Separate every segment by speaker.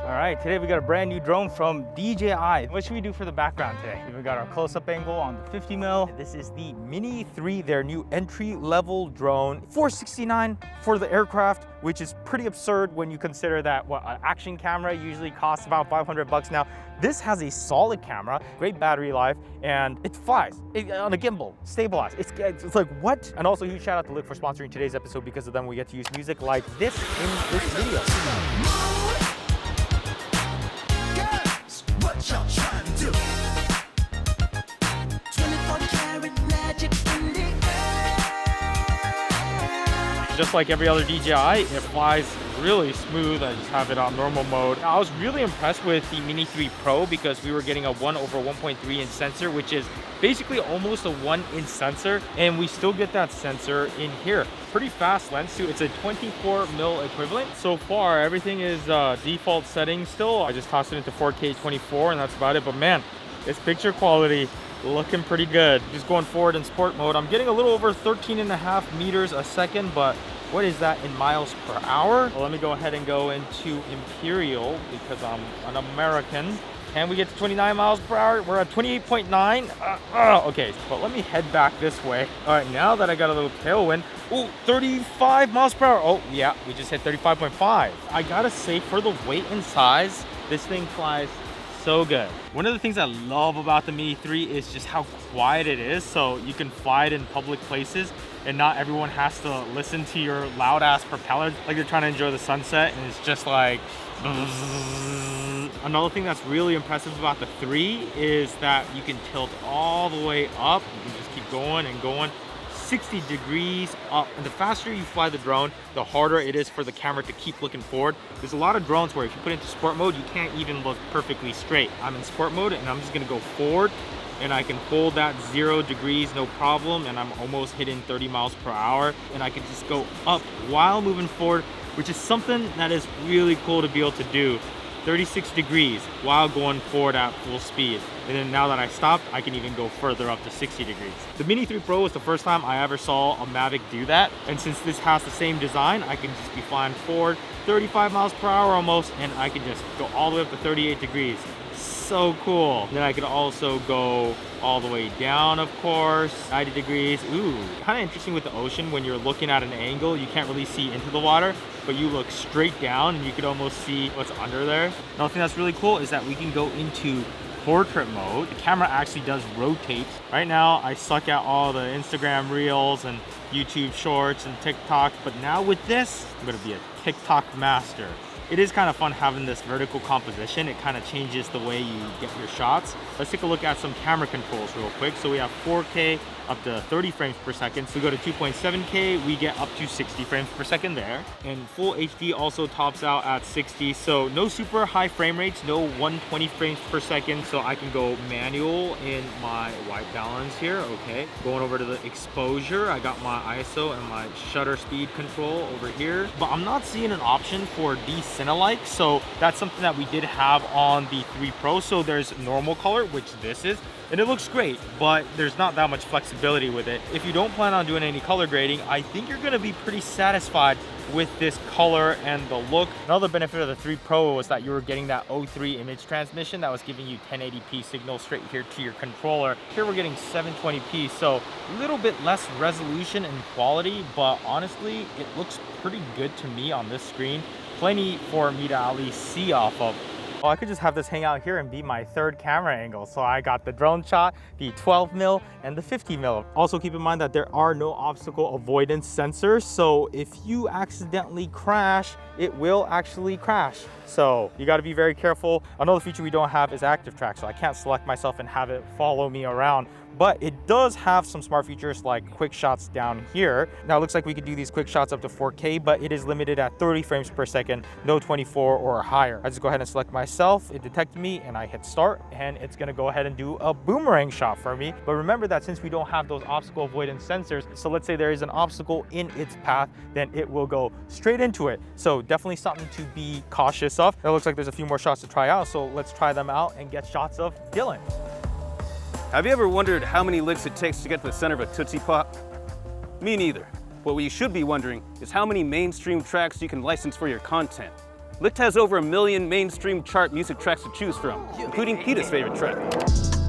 Speaker 1: All right, today we got a brand new drone from DJI. What should we do for the background today? We got our close-up angle on the 50 mil. This is the Mini 3, their new entry-level drone. $469 for the aircraft, which is pretty absurd when you consider that what an action camera usually costs about 500 bucks now. This has a solid camera, great battery life, and it flies on a gimbal, stabilized. It's like, what? And also huge shout out to Lick for sponsoring today's episode. Because of them, we get to use music like this in this video.
Speaker 2: Y'all trying to do? 24 karat magic in the air.
Speaker 1: Just like every other DJI, it flies really smooth. I just have it on normal mode. I was really impressed with the Mini 3 Pro because we were getting a 1/1.3 inch sensor, which is basically almost a 1 inch sensor, and we still get that sensor in here. Pretty fast lens too. It's a 24 mil equivalent. So far, everything is default settings still. I just tossed it into 4K 24 and that's about it. But man, its picture quality looking pretty good. Just going forward in sport mode. I'm getting a little over 13.5 meters a second, but what is that in miles per hour? Well, let me go ahead and go into Imperial because I'm an American. Can we get to 29 miles per hour? We're at 28.9. Okay, but let me head back this way. All right, now that I got a little tailwind, ooh, 35 miles per hour. Oh, yeah, we just hit 35.5. I gotta say, for the weight and size, this thing flies so good. One of the things I love about the Mini 3 is just how quiet it is. So you can fly it in public places and not everyone has to listen to your loud ass propeller like they're trying to enjoy the sunset, and it's just like another thing that's really impressive about the 3 is that you can tilt all the way up. You can just keep going and going 60 degrees up, and the faster you fly the drone, the harder it is for the camera to keep looking forward. There's a lot of drones where if you put it into sport mode, you can't even look perfectly straight. I'm in sport mode and I'm just gonna go forward and I can hold that 0 degrees no problem, and I'm almost hitting 30 miles per hour, and I can just go up while moving forward, which is something that is really cool to be able to do. 36 degrees while going forward at full speed. And then now that I stopped, I can even go further up to 60 degrees. The Mini 3 Pro was the first time I ever saw a Mavic do that. And since this has the same design, I can just be flying forward 35 miles per hour almost, and I can just go all the way up to 38 degrees. So cool. And then I could also go all the way down, of course, 90 degrees. Ooh, kind of interesting with the ocean. When you're looking at an angle, you can't really see into the water, but you look straight down and you could almost see what's under there. Another thing that's really cool is that we can go into portrait mode. The camera actually does rotate. Right now, I suck at all the Instagram reels and YouTube shorts and TikTok, but now with this, I'm gonna be a TikTok master. It is kind of fun having this vertical composition. It kind of changes the way you get your shots. Let's take a look at some camera controls real quick. So we have 4K up to 30 frames per second. So we go to 2.7K, we get up to 60 frames per second there. And full HD also tops out at 60. So no super high frame rates, no 120 frames per second. So I can go manual in my white balance here, okay. Going over to the exposure, I got my ISO and my shutter speed control over here. But I'm not seeing an option for de-Cine-alike. So that's something that we did have on the 3 Pro. So there's normal color, which this is, and it looks great, but there's not that much flexibility with it. If you don't plan on doing any color grading, I think you're gonna be pretty satisfied with this color and the look. Another benefit of the 3 Pro was that you were getting that O3 image transmission that was giving you 1080p signal straight here to your controller. Here we're getting 720p, so a little bit less resolution and quality, but honestly, it looks pretty good to me on this screen. Plenty for me to at least see off of. Well, I could just have this hang out here and be my third camera angle. So I got the drone shot, the 12 mil and the 50 mil. Also keep in mind that there are no obstacle avoidance sensors. So if you accidentally crash, it will actually crash. So you got to be very careful. Another feature we don't have is active track. So I can't select myself and have it follow me around. But it does have some smart features like quick shots down here. Now it looks like we could do these quick shots up to 4K, but it is limited at 30 frames per second, no 24 or higher. I just go ahead and select myself, it detected me, and I hit start, and it's gonna go ahead and do a boomerang shot for me. But remember that since we don't have those obstacle avoidance sensors, so let's say there is an obstacle in its path, then it will go straight into it. So definitely something to be cautious of. It looks like there's a few more shots to try out, so let's try them out and get shots of Dylan.
Speaker 3: Have you ever wondered how many licks it takes to get to the center of a Tootsie Pop? Me neither. What you should be wondering is how many mainstream tracks you can license for your content. Licht has over 1 million mainstream chart music tracks to choose from, including PETA's favorite track.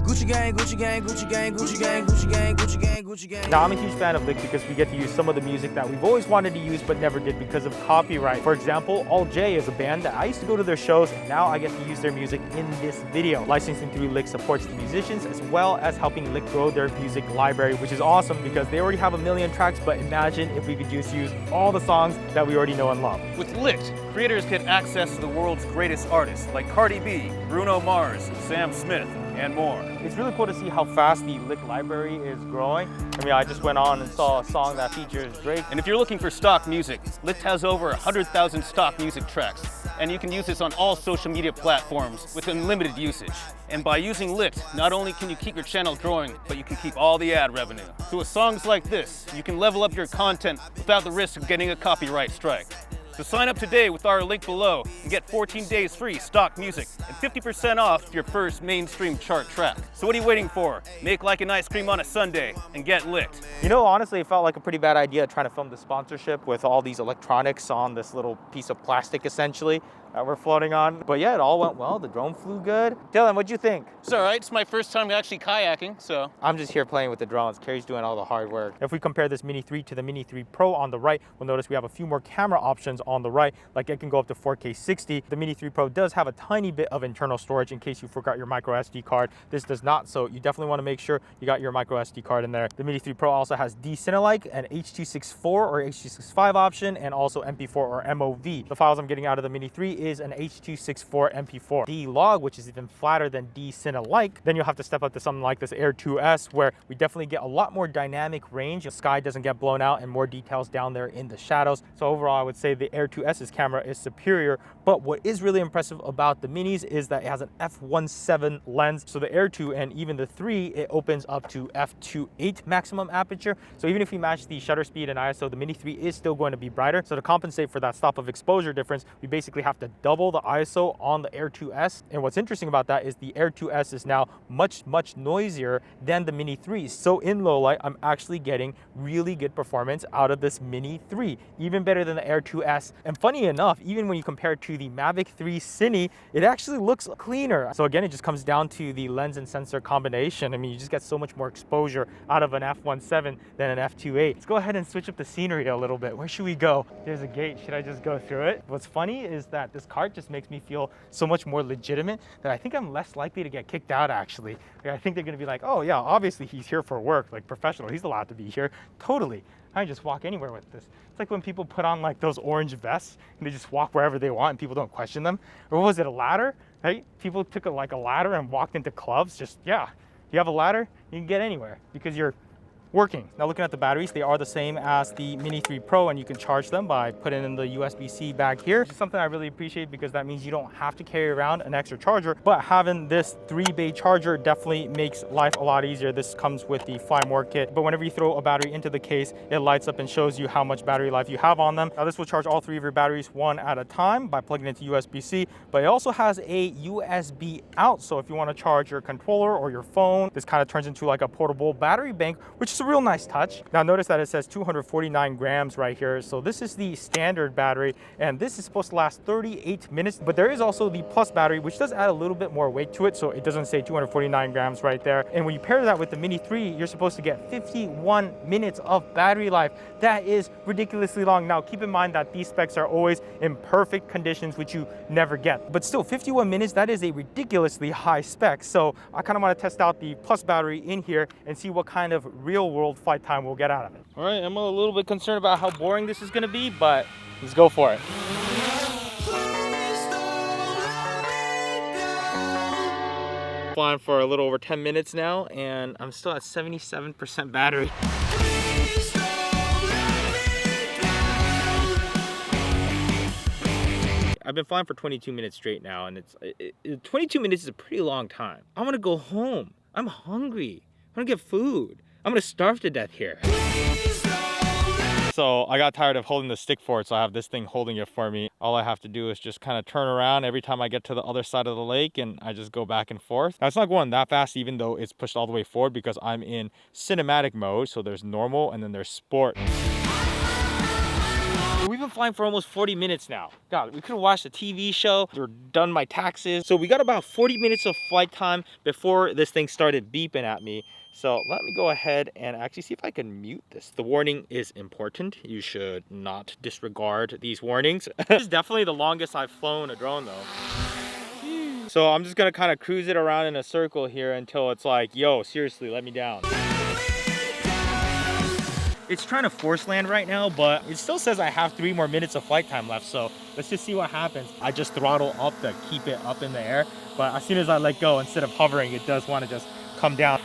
Speaker 2: Gucci gang, Gucci gang, Gucci gang, Gucci gang, Gucci gang, Gucci gang, Gucci gang.
Speaker 1: Now, I'm a huge fan of Lick because we get to use some of the music that we've always wanted to use but never did because of copyright. For example, All J is a band that I used to go to their shows, and now I get to use their music in this video. Licensing through Lick supports the musicians as well as helping Lick grow their music library, which is awesome because they already have 1 million tracks, but imagine if we could just use all the songs that we already know and love.
Speaker 3: With Licht, creators get access to the world's greatest artists like Cardi B, Bruno Mars, Sam Smith, and more.
Speaker 1: It's really cool to see how fast the Lick library is growing. I mean, I just went on and saw a song that features Drake.
Speaker 3: And if you're looking for stock music, Licht has over 100,000 stock music tracks, and you can use this on all social media platforms with unlimited usage. And by using Licht, not only can you keep your channel growing, but you can keep all the ad revenue. So with songs like this, you can level up your content without the risk of getting a copyright strike. So sign up today with our link below and get 14 days free stock music and 50% off your first mainstream chart track. So what are you waiting for? Make like an ice cream on a sundae and get Licht.
Speaker 1: You know, honestly, it felt like a pretty bad idea trying to film the sponsorship with all these electronics on this little piece of plastic, essentially, that we're floating on. But yeah, it all went well. The drone flew good. Dylan, what'd you think?
Speaker 3: It's all right. It's my first time actually kayaking, so.
Speaker 1: I'm just here playing with the drones. Carrie's doing all the hard work. If we compare this Mini 3 to the Mini 3 Pro on the right, we'll notice we have a few more camera options on the right, like it can go up to 4K 60. The Mini 3 Pro does have a tiny bit of internal storage in case you forgot your micro SD card. This does not, so you definitely want to make sure you got your micro SD card in there. The Mini 3 Pro also has D-Cinelike, an H.264 or H.265 option, and also MP4 or MOV. The files I'm getting out of the Mini 3 is an H.264 MP4. D-Log, which is even flatter than D-Cinelike. Then you'll have to step up to something like this Air 2S, where we definitely get a lot more dynamic range. The sky doesn't get blown out and more details down there in the shadows. So overall, I would say the Air 2S's camera is superior. But what is really impressive about the Minis is that it has an f1.7 lens. So the Air 2 and even the 3, it opens up to f2.8 maximum aperture. So even if we match the shutter speed and ISO, the Mini 3 is still going to be brighter. So to compensate for that stop of exposure difference, we basically have to double the ISO on the Air 2S. And what's interesting about that is the Air 2S is now much noisier than the Mini 3. So in low light, I'm actually getting really good performance out of this Mini 3, even better than the Air 2S. And funny enough, even when you compare it to the Mavic 3 Cine, it actually looks cleaner. So again, it just comes down to the lens and sensor combination. I mean, you just get so much more exposure out of an f1.7 than an f2.8. Let's go ahead and switch up the scenery a little bit. Where should we go? There's a gate. Should I just go through it? What's funny is that this cart just makes me feel so much more legitimate that I think I'm less likely to get kicked out, actually. Like, I think they're gonna be like, oh yeah, obviously he's here for work, like professional, he's allowed to be here. Totally. I can just walk anywhere with this. It's like when people put on like those orange vests and they just walk wherever they want and people don't question them. Or was it a ladder, right? People took a ladder and walked into clubs. Just, yeah, you have a ladder, you can get anywhere because you're working. Now looking at the batteries, they are the same as the Mini 3 Pro, and you can charge them by putting in the USB-C bag here, which is something I really appreciate because that means you don't have to carry around an extra charger, but having this 3-bay charger definitely makes life a lot easier. This comes with the Fly More kit, but whenever you throw a battery into the case, it lights up and shows you how much battery life you have on them. Now this will charge all 3 of your batteries one at a time by plugging into USB-C, but it also has a USB out, so if you want to charge your controller or your phone, this kind of turns into like a portable battery bank, which is a real nice touch. Now notice that it says 249 grams right here. So this is the standard battery, and this is supposed to last 38 minutes, but there is also the plus battery, which does add a little bit more weight to it. So it doesn't say 249 grams right there. And when you pair that with the Mini 3, you're supposed to get 51 minutes of battery life. That is ridiculously long. Now keep in mind that these specs are always in perfect conditions, which you never get. But still, 51 minutes, that is a ridiculously high spec. So I kind of want to test out the plus battery in here and see what kind of real world flight time we'll get out of it. All right, I'm a little bit concerned about how boring this is going to be, but let's go for it. Flying for a little over 10 minutes now, and I'm still at 77% battery. I've been flying for 22 minutes straight now, and 22 minutes is a pretty long time. I want to go home. I'm hungry. I want to get food. I'm gonna starve to death here. So I got tired of holding the stick for it, so I have this thing holding it for me. All I have to do is just kind of turn around every time I get to the other side of the lake, and I just go back and forth. Now it's not going that fast, even though it's pushed all the way forward, because I'm in cinematic mode. So there's normal and then there's sport. We've been flying for almost 40 minutes now. God, we could have watched a TV show or done my taxes. So we got about 40 minutes of flight time before this thing started beeping at me. So let me go ahead and actually see if I can mute this. The warning is important. You should not disregard these warnings. This is definitely the longest I've flown a drone though. So I'm just gonna kind of cruise it around in a circle here until it's like, yo, seriously, let me down. It's trying to force land right now, but it still says I have 3 more minutes of flight time left. So let's just see what happens. I just throttle up to keep it up in the air. But as soon as I let go, instead of hovering, it does want to just come down.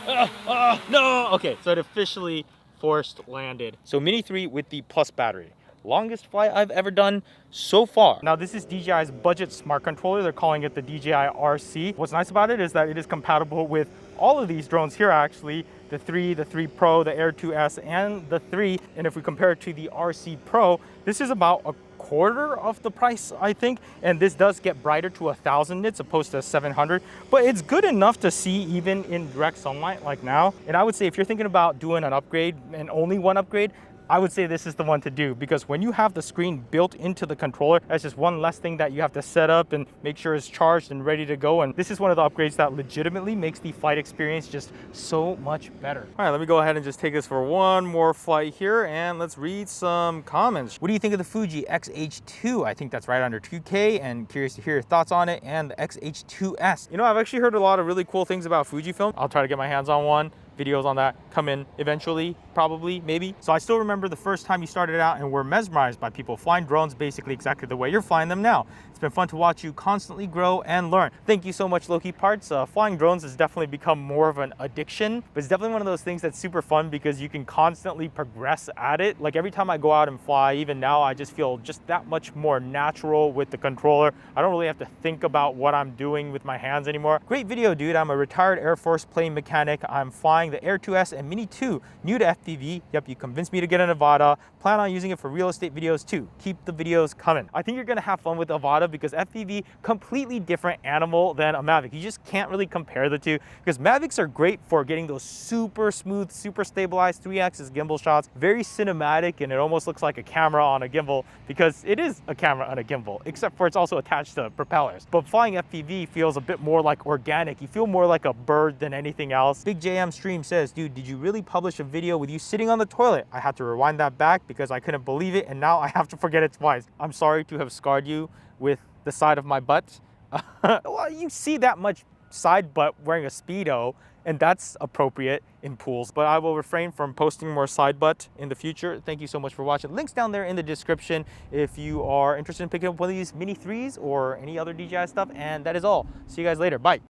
Speaker 1: No! Okay, so it officially forced landed. So Mini 3 with the Plus battery. Longest flight I've ever done so far. Now this is DJI's budget smart controller. They're calling it the DJI RC. What's nice about it is that it is compatible with all of these drones here actually. The 3, the 3 Pro, the Air 2S, and the 3. And if we compare it to the RC Pro, this is about a quarter of the price, I think. And this does get brighter to 1,000 nits opposed to 700. But it's good enough to see even in direct sunlight like now. And I would say if you're thinking about doing an upgrade and only one upgrade, I would say this is the one to do, because when you have the screen built into the controller, that's just one less thing that you have to set up and make sure it's charged and ready to go. And this is one of the upgrades that legitimately makes the flight experience just so much better. All right, let me go ahead and just take this for one more flight here and let's read some comments. What do you think of the Fuji X-H2? I think that's right under 2K, and curious to hear your thoughts on it. And the X-H2S. You know, I've actually heard a lot of really cool things about Fujifilm. I'll try to get my hands on one. Videos on that come in eventually, probably, maybe. So I still remember the first time you started out and were mesmerized by people flying drones basically exactly the way you're flying them now. It's been fun to watch you constantly grow and learn. Thank you so much, Loki Parts. Flying drones has definitely become more of an addiction, but it's definitely one of those things that's super fun because you can constantly progress at it. Like every time I go out and fly, even now, I just feel just that much more natural with the controller. I don't really have to think about what I'm doing with my hands anymore. Great video, dude. I'm a retired Air Force plane mechanic. I'm flying the Air 2S and Mini 2, new to FPV. Yep, you convinced me to get an Avata. Plan on using it for real estate videos too. Keep the videos coming. I think you're gonna have fun with Avata because FPV, completely different animal than a Mavic. You just can't really compare the two because Mavics are great for getting those super smooth, super stabilized 3-axis gimbal shots, very cinematic, and it almost looks like a camera on a gimbal because it is a camera on a gimbal, except for it's also attached to propellers. But flying FPV feels a bit more like organic. You feel more like a bird than anything else. Big JM Stream says, dude, did you really publish a video with you sitting on the toilet? I had to rewind that back because I couldn't believe it, and now I have to forget it twice. I'm sorry to have scarred you with the side of my butt. Well, you see that much side butt wearing a Speedo, and that's appropriate in pools, but I will refrain from posting more side butt in the future. Thank you so much for watching. Links down there in the description if you are interested in picking up one of these Mini 3s or any other DJI stuff, and that is all. See you guys later. Bye.